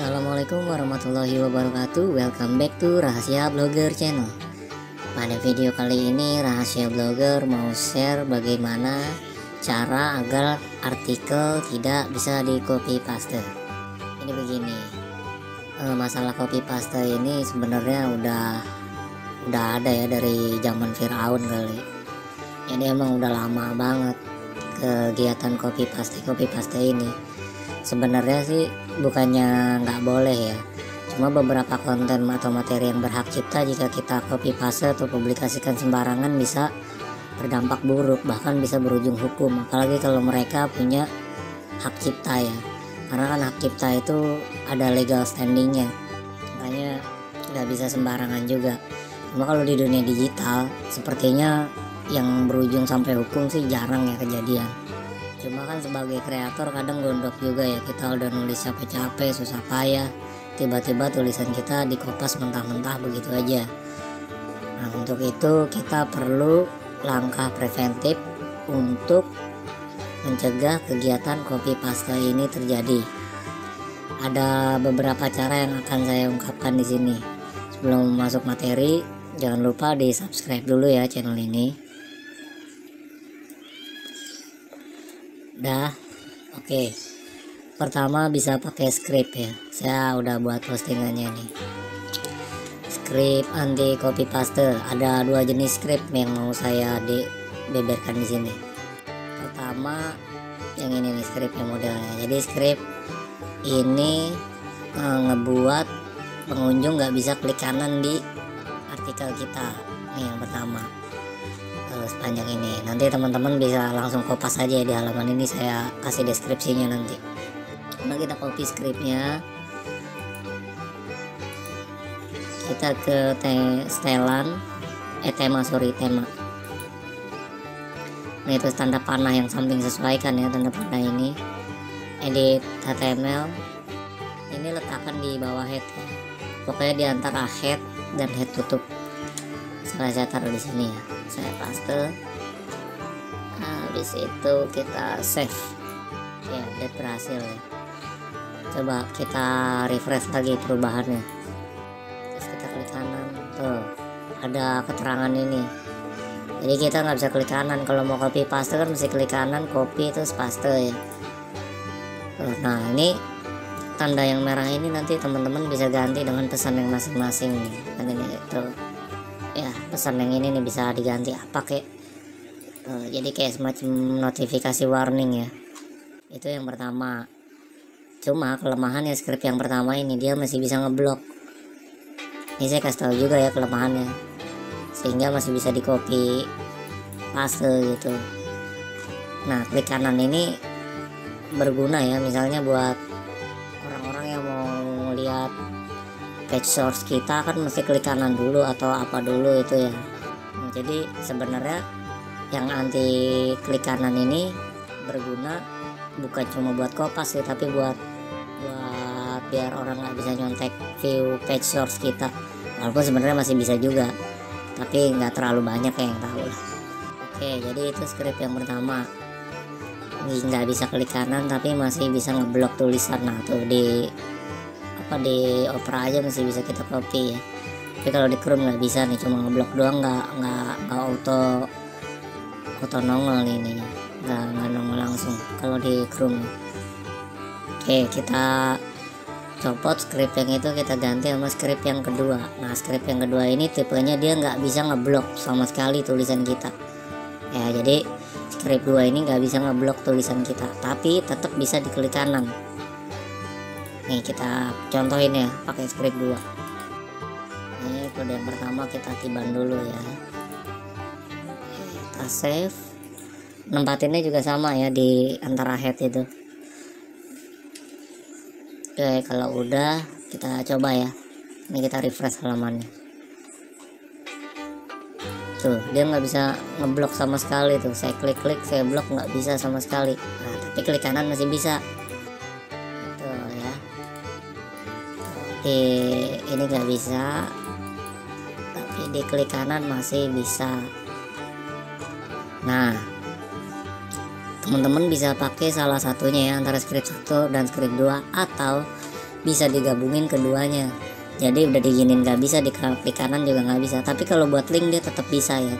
Assalamualaikum warahmatullahi wabarakatuh. Welcome back to Rahasia Blogger Channel. Pada video kali ini Rahasia Blogger mau share bagaimana cara agar artikel tidak bisa di copy paste. Ini begini, masalah copy paste ini sebenarnya udah ada ya dari zaman Firaun kali. Jadi emang udah lama banget kegiatan copy paste ini. Sebenarnya sih bukannya nggak boleh ya, cuma beberapa konten atau materi yang berhak cipta jika kita copy paste atau publikasikan sembarangan bisa berdampak buruk, bahkan bisa berujung hukum, apalagi kalau mereka punya hak cipta ya, karena kan hak cipta itu ada legal standingnya, makanya nggak bisa sembarangan juga. Cuma kalau di dunia digital sepertinya yang berujung sampai hukum sih jarang ya kejadian. Cuma kan sebagai kreator kadang gondok juga ya, kita udah nulis capek-capek susah payah, tiba-tiba tulisan kita dikopas mentah-mentah begitu aja. Nah untuk itu kita perlu langkah preventif untuk mencegah kegiatan copy paste ini terjadi. Ada beberapa cara yang akan saya ungkapkan di sini. Sebelum masuk materi, jangan lupa di subscribe dulu ya channel ini. Oke. Pertama bisa pakai script ya. Saya udah buat postingannya nih. Script anti copy paste. Ada dua jenis script yang mau saya beberkan di sini. Pertama yang ini nih script yang modelnya. Jadi script ini ngebuat pengunjung nggak bisa klik kanan di artikel kita. Nih yang pertama. Sepanjang ini nanti teman-teman bisa langsung kopas aja di halaman ini, saya kasih deskripsinya nanti. Nah kita copy scriptnya, kita ke tema. Nah itu tanda panah yang samping sesuaikan ya, tanda panah ini edit HTML ini letakkan di bawah head ya. Pokoknya di antara head dan head tutup saya taruh di sini ya, saya paste. Habis itu kita save ya, udah berhasil ya. Coba kita refresh lagi perubahannya, terus kita klik kanan, tuh ada keterangan ini. Jadi kita nggak bisa klik kanan kalau mau copy paste, kan mesti klik kanan, copy terus paste ya. Nah ini tanda yang merah ini nanti teman-teman bisa ganti dengan pesan yang masing-masing nih. Kan ini itu ya, pesan yang ini nih bisa diganti apa kek. Jadi kayak semacam notifikasi warning ya. Itu yang pertama. Cuma kelemahannya script yang pertama ini dia masih bisa ngeblok. Ini saya kasih tahu juga ya kelemahannya, sehingga masih bisa di copy paste gitu. Nah klik kanan ini berguna ya, misalnya buat orang-orang yang mau lihat page source kita kan mesti klik kanan dulu atau apa dulu itu ya. Nah, jadi sebenarnya yang anti klik kanan ini berguna bukan cuma buat kopas sih, tapi buat biar orang nggak bisa nyontek view page source kita, walaupun sebenarnya masih bisa juga, tapi nggak terlalu banyak yang tahu lah. Oke, jadi itu script yang pertama, nggak bisa klik kanan tapi masih bisa ngeblok tulisan. Nah tuh di Opera aja masih bisa kita copy ya, tapi kalau di Chrome nggak bisa nih, cuma ngeblok doang, nggak auto nongol nih ininya, nggak nongol langsung kalau di Chrome. Oke, kita copot script yang itu, kita ganti sama script yang kedua. Nah script yang kedua ini tipenya dia nggak bisa ngeblok sama sekali tulisan kita ya. Jadi script 2 ini nggak bisa ngeblok tulisan kita, tapi tetap bisa diklik kanan. Nih kita contohin ya pakai script 2. Ini kode yang pertama kita tiban dulu ya, kita save. Nempatinnya juga sama ya di antara head itu. Oke, kalau udah kita coba ya, ini kita refresh halamannya. Tuh dia nggak bisa ngeblok sama sekali tuh, saya klik saya blok nggak bisa sama sekali. Nah tapi klik kanan masih bisa tuh ya. Ini nggak bisa, tapi di klik kanan masih bisa. Nah teman-teman bisa pakai salah satunya ya, antara script 1 dan script 2, atau bisa digabungin keduanya. Jadi udah diginin nggak bisa, di klik kanan juga nggak bisa. Tapi kalau buat link dia tetap bisa ya.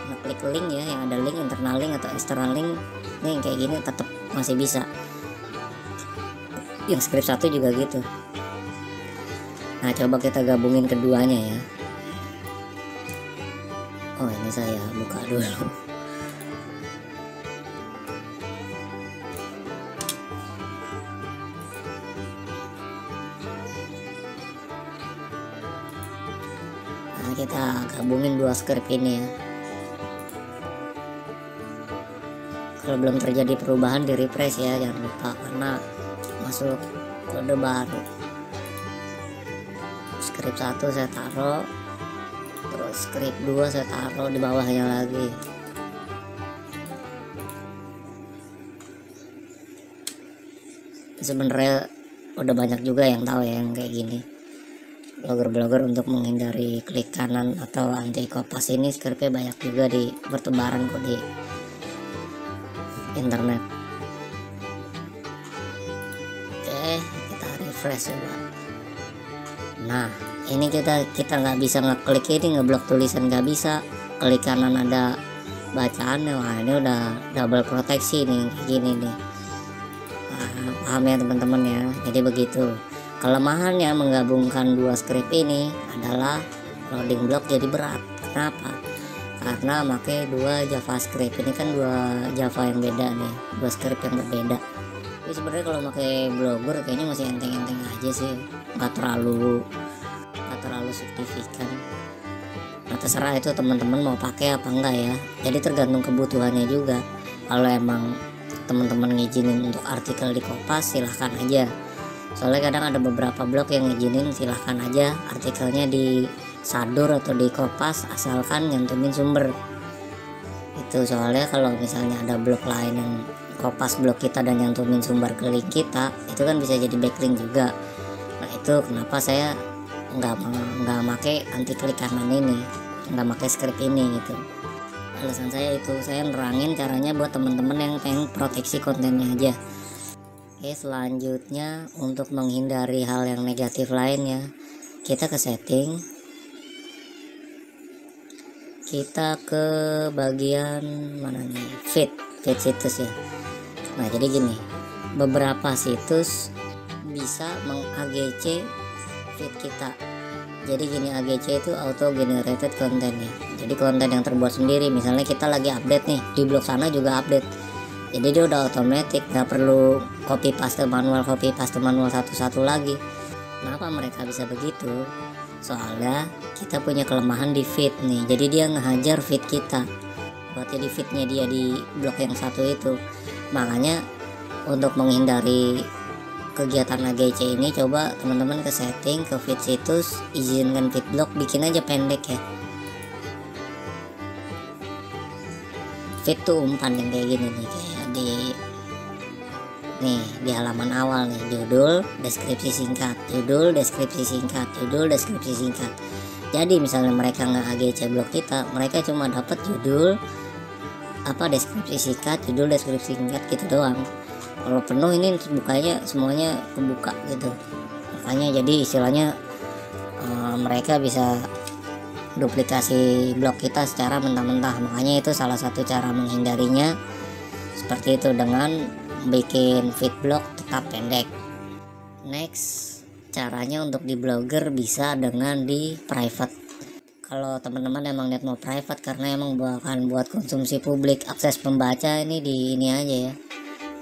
Ngeklik link ya, yang ada link, internal link atau external link, nih kayak gini tetap masih bisa. Yang script 1 juga gitu. Nah coba kita gabungin keduanya ya. Oh ini saya buka dulu. Nah kita gabungin dua script ini ya. Kalau belum terjadi perubahan di refresh ya, jangan lupa, karena masuk kode baru. Script 1 saya taruh, terus script 2 saya taruh di bawahnya lagi. Sebenarnya udah banyak juga yang tahu ya yang kayak gini, blogger-blogger untuk menghindari klik kanan atau anti kopas ini, scriptnya banyak juga di bertebaran kok di internet. Oke, kita refresh coba. Nah ini kita nggak bisa ngeklik ini, ngeblok tulisan nggak bisa, klik kanan ada bacaannya. Wah ini udah double proteksi nih kayak gini nih. Nah, paham ya teman-teman ya. Jadi begitu. Kelemahannya menggabungkan dua script ini adalah loading block jadi berat. Kenapa? Karena pakai dua JavaScript. Ini kan dua Java yang beda nih, dua script yang berbeda. Tapi sebenarnya kalau pakai Blogger kayaknya masih enteng-enteng aja sih, nggak terlalu signifikan. Nah terserah itu teman-teman mau pakai apa enggak ya. Jadi tergantung kebutuhannya juga. Kalau emang teman-teman ngizinin untuk artikel di Kompas, silahkan aja. Soalnya kadang ada beberapa blog yang ngizinin silahkan aja artikelnya di Sadur atau di Kompas asalkan nyantumin sumber. Itu soalnya kalau misalnya ada blog lain yang Kompas blog kita dan nyantumin sumber ke link kita, itu kan bisa jadi backlink juga. Nah itu kenapa saya nggak make anti klik kanan ini, nggak make script ini gitu. Alasan saya itu, saya nerangin caranya buat teman-teman yang pengen proteksi kontennya aja. Oke, selanjutnya untuk menghindari hal yang negatif lainnya, kita ke setting, kita ke bagian mana nih, feed situs ya. Nah jadi gini, beberapa situs bisa meng-AGC feed kita. Jadi gini, AGC itu auto generated content ya. Jadi konten yang terbuat sendiri, misalnya kita lagi update nih, di blog sana juga update. Jadi dia udah otomatis, nggak perlu copy paste manual satu-satu lagi. Kenapa mereka bisa begitu? Soalnya kita punya kelemahan di feed nih. Jadi dia ngehajar feed kita buat jadi feednya dia di blog yang satu itu. Makanya untuk menghindari kegiatan AGC ini, coba teman-teman ke setting, ke feed situs, izinkan feed blog, bikin aja pendek ya. Feed tuh umpan yang kayak gini nih, kayak di halaman awal nih, judul, deskripsi singkat, judul, deskripsi singkat, judul, deskripsi singkat. Jadi misalnya mereka nggak AGC blog kita, mereka cuma dapat judul, deskripsi singkat, judul, deskripsi singkat gitu doang. Kalau penuh ini bukanya semuanya kebuka gitu. Makanya jadi istilahnya mereka bisa duplikasi blog kita secara mentah-mentah. Makanya itu salah satu cara menghindarinya seperti itu, dengan bikin feed blog tetap pendek. Next, caranya untuk di Blogger bisa dengan di private. Kalau teman-teman emang lihat mau private karena emang bukan buat konsumsi publik, akses pembaca ini di ini aja ya,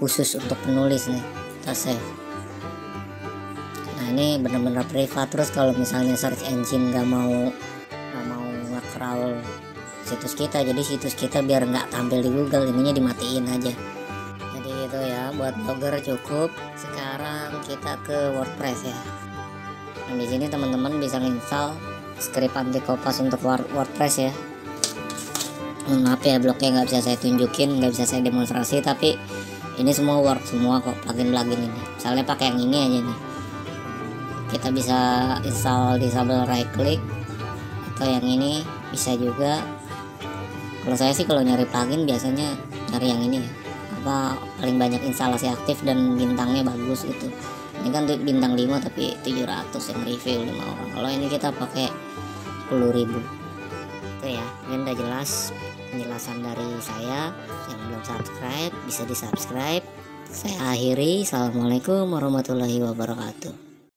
khusus untuk penulis nih, kita save. Nah ini bener-bener privat. Terus kalau misalnya search engine nggak mau nge-crawl situs kita, jadi situs kita biar nggak tampil di Google, ininya dimatiin aja. Jadi itu ya, buat Blogger cukup. Sekarang kita ke WordPress ya. Nah di sini teman-teman bisa install script anti kopas untuk WordPress ya. Maaf ya, blognya nggak bisa saya tunjukin, nggak bisa saya demonstrasi, tapi ini semua work semua kok, plugin ini. Misalnya pakai yang ini aja nih, kita bisa install disable right click, atau yang ini bisa juga. Kalau saya sih kalau nyari plugin biasanya cari yang ini ya, paling banyak instalasi aktif dan bintangnya bagus gitu. Ini kan tuh bintang 5 tapi 700 yang review 5 orang. Kalau ini kita pakai 10.000. Oke ya, ini udah jelas penjelasan dari saya. Yang belum subscribe bisa di subscribe. Saya akhiri. Assalamualaikum warahmatullahi wabarakatuh.